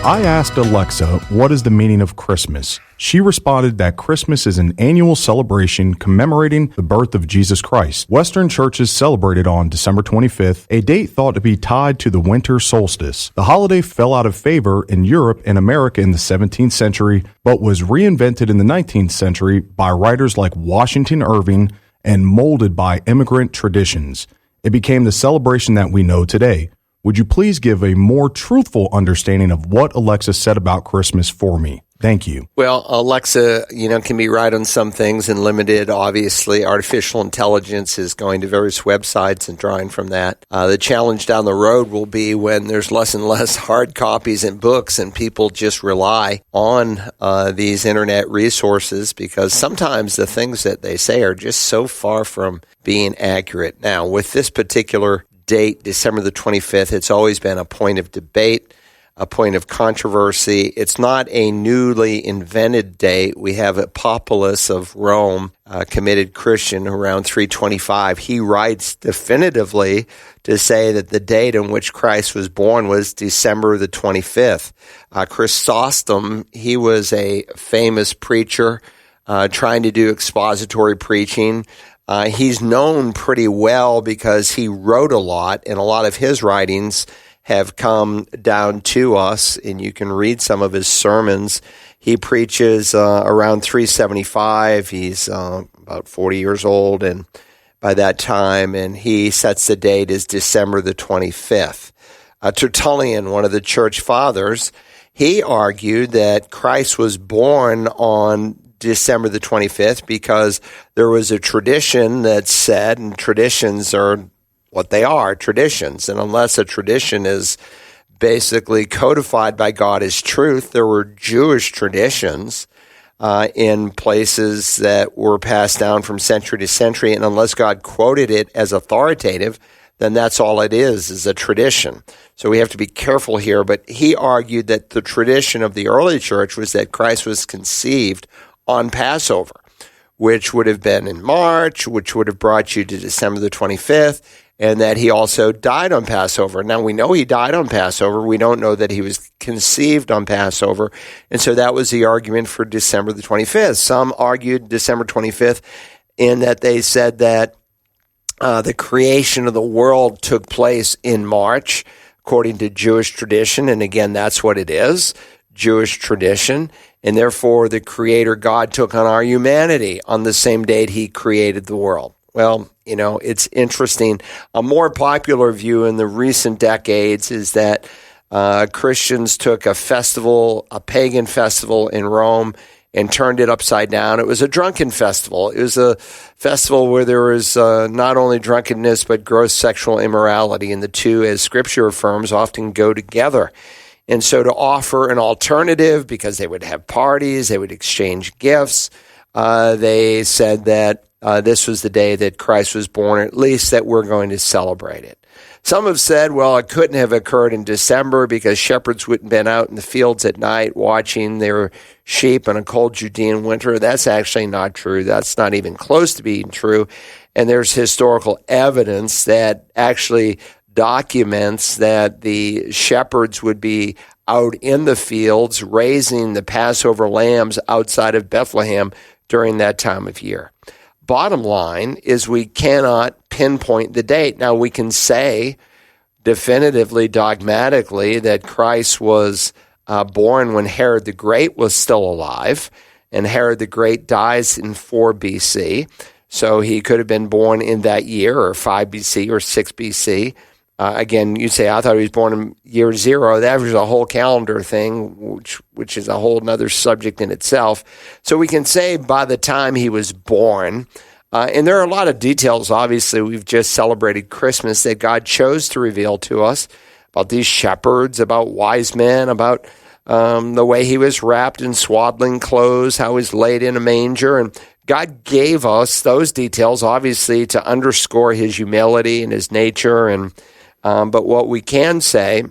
I asked Alexa, what is the meaning of Christmas? She responded that Christmas is an annual celebration commemorating the birth of Jesus Christ. Western churches celebrate it on December 25th, a date thought to be tied to the winter solstice. The holiday fell out of favor in Europe and America in the 17th century, but was reinvented in the 19th century by writers like Washington Irving and molded by immigrant traditions. It became the celebration that we know today. Would you please give a more truthful understanding of what Alexa said about Christmas for me? Thank you. Well, Alexa, can be right on some things and limited. Obviously, artificial intelligence is going to various websites and drawing from that. The challenge down the road will be when there's less and less hard copies and books and people just rely on these internet resources, because sometimes the things that they say are just so far from being accurate. Now, with this particular date, December the 25th, it's always been a point of debate, a point of controversy. It's not a newly invented date. We have Apollus of Rome, a committed Christian, around 325. He writes definitively to say that the date on which Christ was born was December the 25th. Chrysostom, he was a famous preacher trying to do expository preaching. He's known pretty well because he wrote a lot, and a lot of his writings have come down to us, and you can read some of his sermons. He preaches around 375. He's about 40 years old, and by that time, and he sets the date as December the 25th. Tertullian, one of the church fathers, he argued that Christ was born on December the 25th because there was a tradition that said, and traditions are what they are, traditions, and unless a tradition is basically codified by God as truth, there were Jewish traditions in places that were passed down from century to century, and unless God quoted it as authoritative, then that's all it is a tradition. So we have to be careful here, but he argued that the tradition of the early church was that Christ was conceived on Passover, which would have been in March, which would have brought you to December the 25th, and that he also died on Passover. Now, we know he died on Passover. We don't know that he was conceived on Passover, and so that was the argument for December the 25th. Some argued December 25th in that they said that the creation of the world took place in March, according to Jewish tradition, and again, that's what it is, Jewish tradition, and therefore the Creator God took on our humanity on the same date he created the world. Well, it's interesting. A more popular view in the recent decades is that Christians took a festival, a pagan festival in Rome, and turned it upside down. It was a drunken festival. It was a festival where there was not only drunkenness, but gross sexual immorality, and the two, as Scripture affirms, often go together. And so to offer an alternative, because they would have parties, they would exchange gifts, they said that this was the day that Christ was born, or at least that we're going to celebrate it. Some have said, well, it couldn't have occurred in December because shepherds wouldn't have been out in the fields at night watching their sheep in a cold Judean winter. That's actually not true. That's not even close to being true. And there's historical evidence that actually documents that the shepherds would be out in the fields raising the Passover lambs outside of Bethlehem during that time of year. Bottom line is we cannot pinpoint the date. Now, we can say definitively, dogmatically, that Christ was born when Herod the Great was still alive, and Herod the Great dies in 4 BC. So he could have been born in that year, or 5 BC, or 6 BC. Again, you say, I thought he was born in year 0. That was a whole calendar thing, which is a whole other subject in itself. So we can say by the time he was born, and there are a lot of details, obviously, we've just celebrated Christmas, that God chose to reveal to us about these shepherds, about wise men, about the way he was wrapped in swaddling clothes, how he was laid in a manger, and God gave us those details, obviously, to underscore his humility and his nature, and but what we can say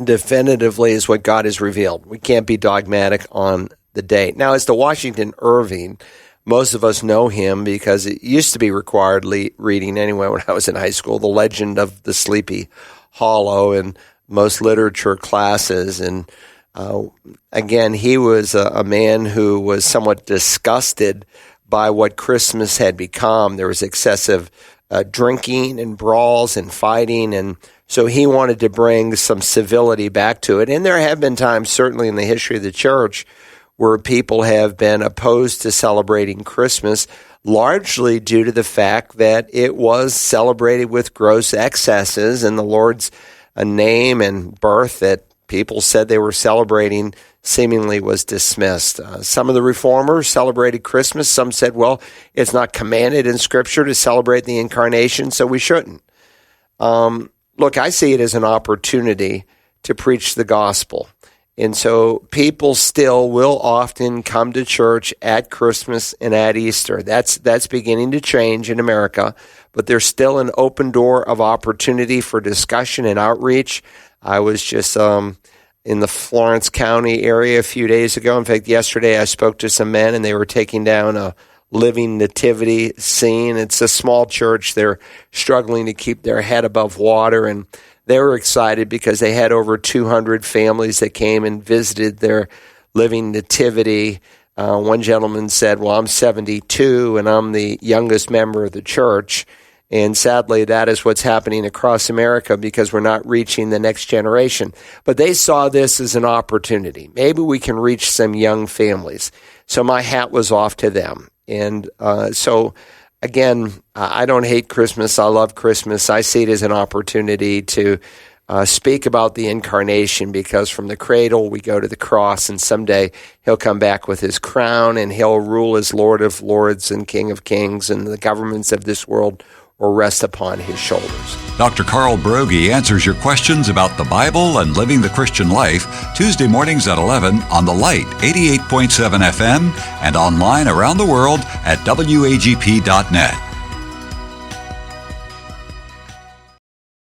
definitively is what God has revealed. We can't be dogmatic on the date. Now, as to Washington Irving, most of us know him because it used to be required reading anyway when I was in high school, The Legend of the Sleepy Hollow in most literature classes. And Again, he was a man who was somewhat disgusted by what Christmas had become. There was excessive drinking and brawls and fighting, and so he wanted to bring some civility back to it. And there have been times, certainly in the history of the church, where people have been opposed to celebrating Christmas, largely due to the fact that it was celebrated with gross excesses, and the Lord's name and birth that people said they were celebrating seemingly was dismissed. Some of the reformers celebrated Christmas. Some said, well, it's not commanded in Scripture to celebrate the incarnation, so we shouldn't. Look, I see it as an opportunity to preach the gospel. And so people still will often come to church at Christmas and at Easter. That's beginning to change in America, but there's still an open door of opportunity for discussion and outreach. I was just in the Florence County area a few days ago. In fact, yesterday I spoke to some men, and they were taking down a living nativity scene. It's a small church. They're struggling to keep their head above water, and they were excited because they had over 200 families that came and visited their living nativity. One gentleman said, well, I'm 72 and I'm the youngest member of the church. And sadly, that is what's happening across America because we're not reaching the next generation. But they saw this as an opportunity. Maybe we can reach some young families. So my hat was off to them. And so again, I don't hate Christmas. I love Christmas. I see it as an opportunity to speak about the incarnation, because from the cradle we go to the cross, and someday he'll come back with his crown and he'll rule as Lord of Lords and King of Kings, and the governments of this world will rest upon his shoulders. Dr. Carl Broggi answers your questions about the Bible and living the Christian life Tuesday mornings at 11 on The Light 88.7 FM and online around the world at wagp.net.